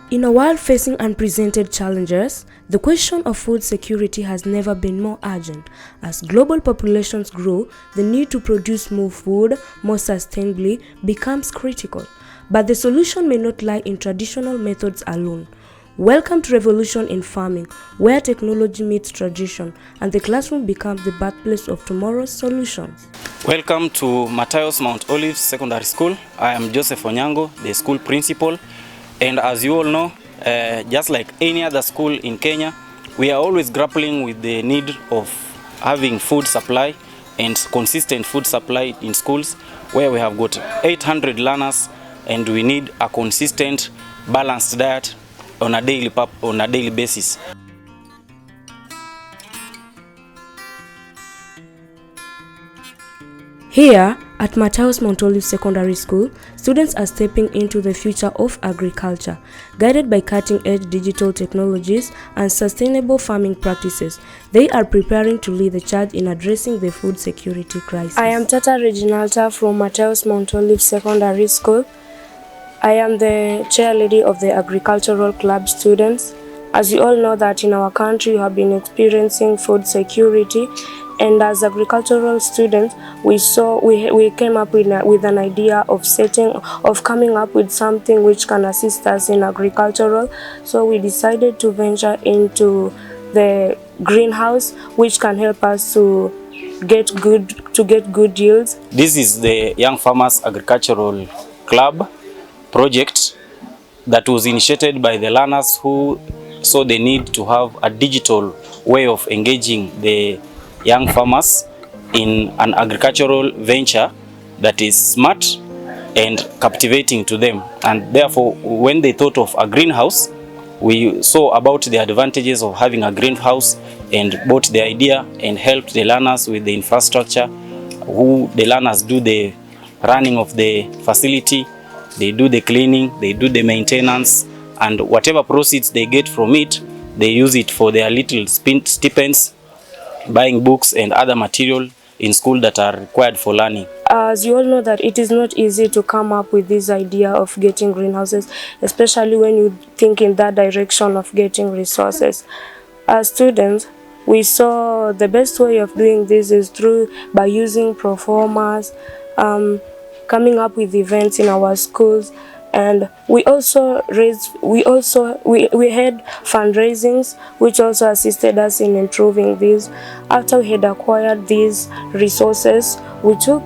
In a world facing unprecedented challenges, the question of food security has never been more urgent. As global populations grow, the need to produce more food more sustainably becomes critical. But the solution may not lie in traditional methods alone. Welcome to Revolution in Farming, where technology meets tradition and the classroom becomes the birthplace of tomorrow's solutions. Welcome to Matayos Mount Olive Secondary School. I am Joseph Onyango, the school principal. And as you all know, just like any other school in Kenya, we are always grappling with the need of having food supply and consistent food supply in schools, where we have got 800 learners and we need a consistent, balanced diet on a daily basis. Here at Matayos Mount Olive Secondary School, students are stepping into the future of agriculture, guided by cutting-edge digital technologies and sustainable farming practices. They are preparing to lead the charge in addressing the food security crisis. I am Tata Reginalta from Matayos Mount Olive Secondary School. I am the chair lady of the agricultural club students. As you all know that in our country we have been experiencing food security, and as agricultural students we came up with an idea of coming up with something which can assist us in agricultural. So we decided to venture into the greenhouse, which can help us to get good yields. This is the Young Farmers Agricultural Club project that was initiated by the learners who saw the need to have a digital way of engaging the young farmers in an agricultural venture that is smart and captivating to them. And therefore, when they thought of a greenhouse, we saw about the advantages of having a greenhouse and bought the idea and helped the learners with the infrastructure. The learners do the running of the facility, they do the cleaning, they do the maintenance, and whatever proceeds they get from it, they use it for their little stipends, buying books and other material in school that are required for learning. As you all know that it is not easy to come up with this idea of getting greenhouses, especially when you think in that direction of getting resources. As students, we saw the best way of doing this is by using performers, coming up with events in our schools, and we had fundraisings which also assisted us in improving this. After we had acquired these resources, we took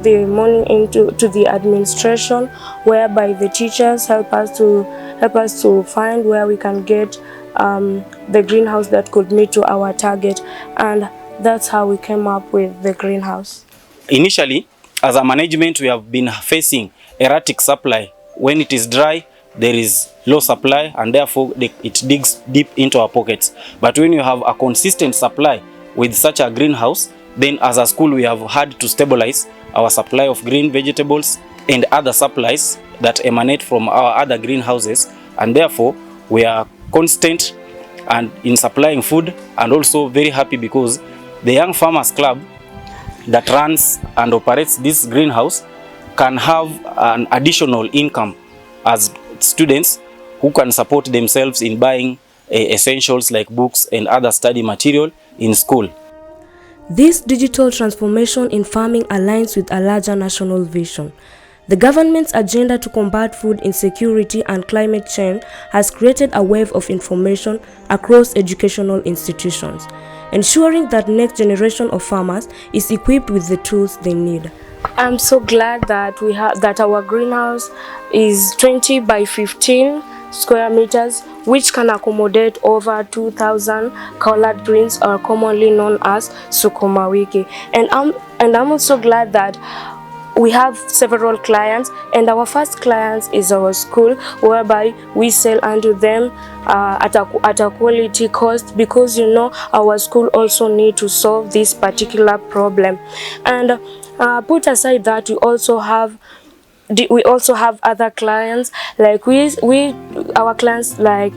the money into the administration, whereby the teachers help us to find where we can get the greenhouse that could meet to our target, and that's how we came up with the greenhouse. Initially, as a management, we have been facing erratic supply. When it is dry, there is low supply, and therefore it digs deep into our pockets. But when you have a consistent supply with such a greenhouse, then as a school we have had to stabilize our supply of green vegetables and other supplies that emanate from our other greenhouses, and therefore we are constant and in supplying food, and also very happy because the Young Farmers Club that runs and operates this greenhouse can have an additional income as students who can support themselves in buying essentials like books and other study material in school. This digital transformation in farming aligns with a larger national vision. The government's agenda to combat food insecurity and climate change has created a wave of information across educational institutions, ensuring that next generation of farmers is equipped with the tools they need. I'm so glad that our greenhouse is 20 by 15 square meters, which can accommodate over 2,000 collard greens, or commonly known as sukuma wiki. And I'm also glad that we have several clients, and our first client is our school, whereby we sell unto them at a quality cost, because you know our school also need to solve this particular problem. And put aside that, we also have other clients, like our clients like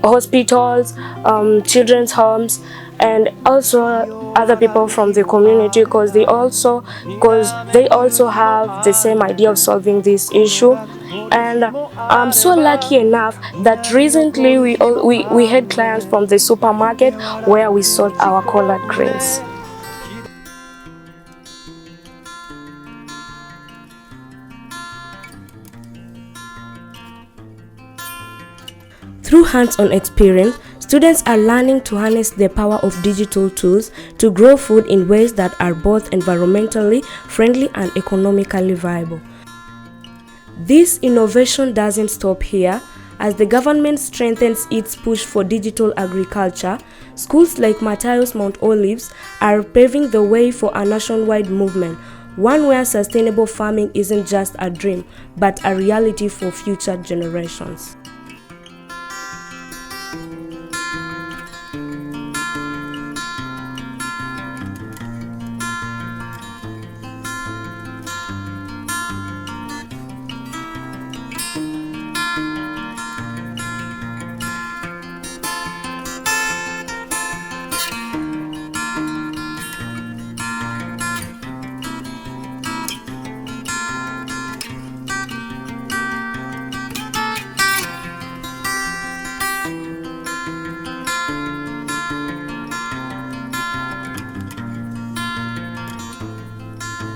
hospitals, children's homes, and also other people from the community, because they also have the same idea of solving this issue. And I'm so lucky enough that recently we had clients from the supermarket where we sold our collard greens. Through hands-on experience, students are learning to harness the power of digital tools to grow food in ways that are both environmentally friendly and economically viable. This innovation doesn't stop here. As the government strengthens its push for digital agriculture, schools like Matayos Mount Olives are paving the way for a nationwide movement, one where sustainable farming isn't just a dream, but a reality for future generations.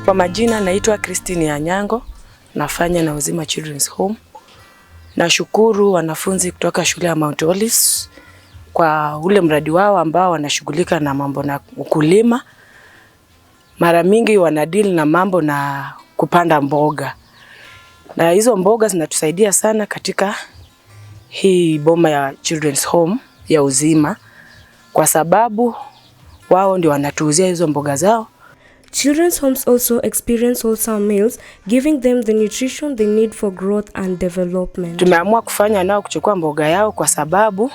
Kwa majina naitwa Christine Anyango, nafanya na Uzima Children's Home. Nashukuru wanafunzi kutoka shule ya Mount Olives kwa ule mradi wao ambao wanashughulika na mambo na ukulima. Mara mingi wanadeal na mambo na kupanda mboga. Na hizo mboga zinatusaidia sana katika hii boma ya Children's Home ya Uzima kwa sababu wao ndio wanatuuzia hizo mboga zao. Children's homes also experience wholesome meals, giving them the nutrition they need for growth and development. Tumeamua kufanya nao kuchukua mboga yao kwa sababu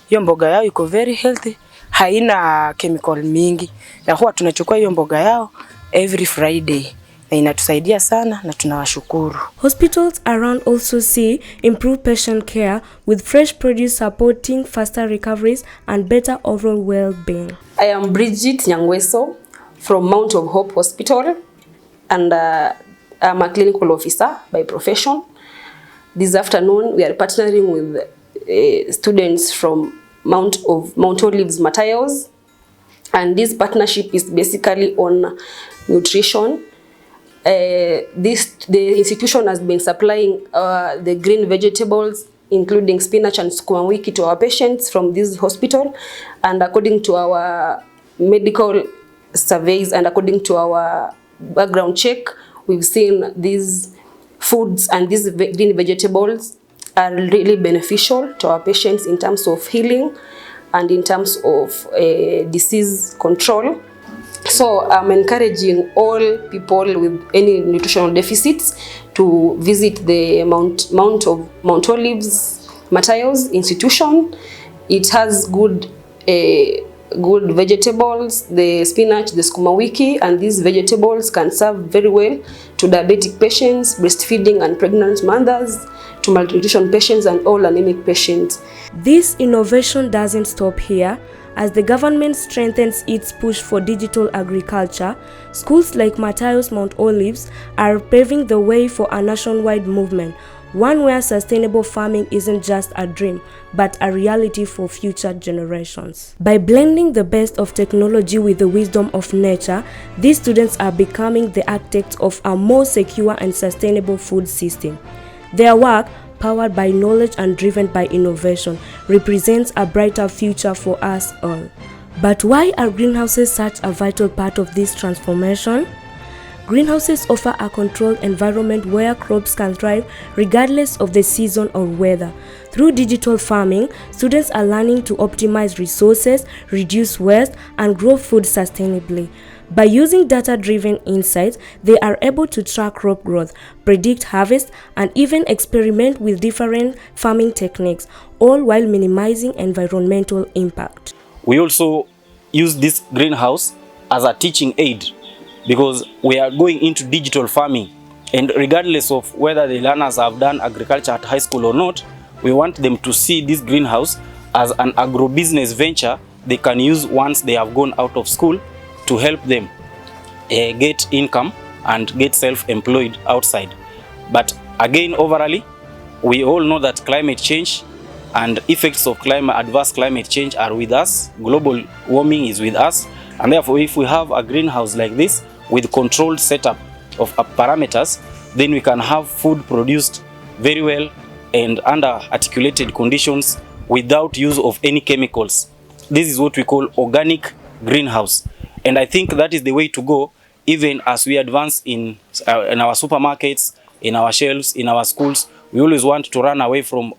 hiyo mboga yao iko very healthy, haina chemical mingi. Na huwa tunachukua hiyo mboga yao every Friday. Na inatusaidia sana na tunawashukuru. Hospitals around also see improved patient care with fresh produce supporting faster recoveries and better overall well-being. I am Bridget Nyangweso from Mount of Hope Hospital, and I'm a clinical officer by profession. This afternoon we are partnering with students from Mount Olives Matayos, and this partnership is basically on nutrition. The institution has been supplying the green vegetables including spinach and sukuma wiki to our patients from this hospital, and according to our medical surveys and according to our background check, we've seen these foods and these green vegetables are really beneficial to our patients in terms of healing and in terms of disease control. So I'm encouraging all people with any nutritional deficits to visit the Mount Olives Matayos institution. It has good vegetables, the spinach, the sukuma wiki, and these vegetables can serve very well to diabetic patients, breastfeeding and pregnant mothers, to malnutrition patients and all anemic patients. This innovation doesn't stop here. As the government strengthens its push for digital agriculture, schools like Matayos Mount Olives are paving the way for a nationwide movement, one where sustainable farming isn't just a dream, but a reality for future generations. By blending the best of technology with the wisdom of nature, these students are becoming the architects of a more secure and sustainable food system. Their work, powered by knowledge and driven by innovation, represents a brighter future for us all. But why are greenhouses such a vital part of this transformation? Greenhouses offer a controlled environment where crops can thrive regardless of the season or weather. Through digital farming, students are learning to optimize resources, reduce waste, and grow food sustainably. By using data-driven insights, they are able to track crop growth, predict harvest, and even experiment with different farming techniques, all while minimizing environmental impact. We also use this greenhouse as a teaching aid because we are going into digital farming, and regardless of whether the learners have done agriculture at high school or not, we want them to see this greenhouse as an agro-business venture they can use once they have gone out of school to help them get income and get self-employed outside. But Again, overall, we all know that climate change and effects of adverse climate change are with us. Global warming is with us, and therefore if we have a greenhouse like this with controlled setup of parameters, then we can have food produced very well and under articulated conditions without use of any chemicals. This is what we call organic greenhouse, and I think that is the way to go, even as we advance in our supermarkets, in our shelves, in our schools. We always want to run away from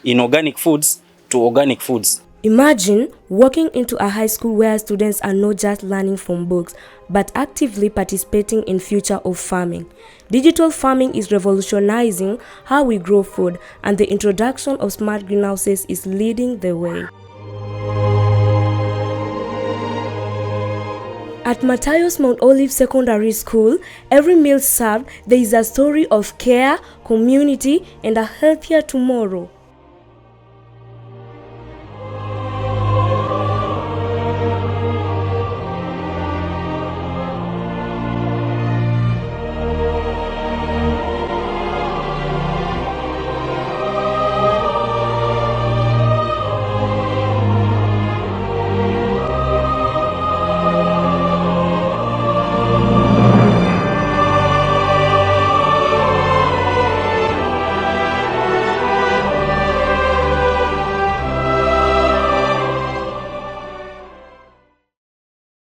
inorganic foods to organic foods. Imagine walking into a high school where students are not just learning from books, but actively participating in future of farming. Digital farming is revolutionizing how we grow food, and the introduction of smart greenhouses is leading the way. At Matayos Mount Olive Secondary School, every meal served, there is a story of care, community, and a healthier tomorrow.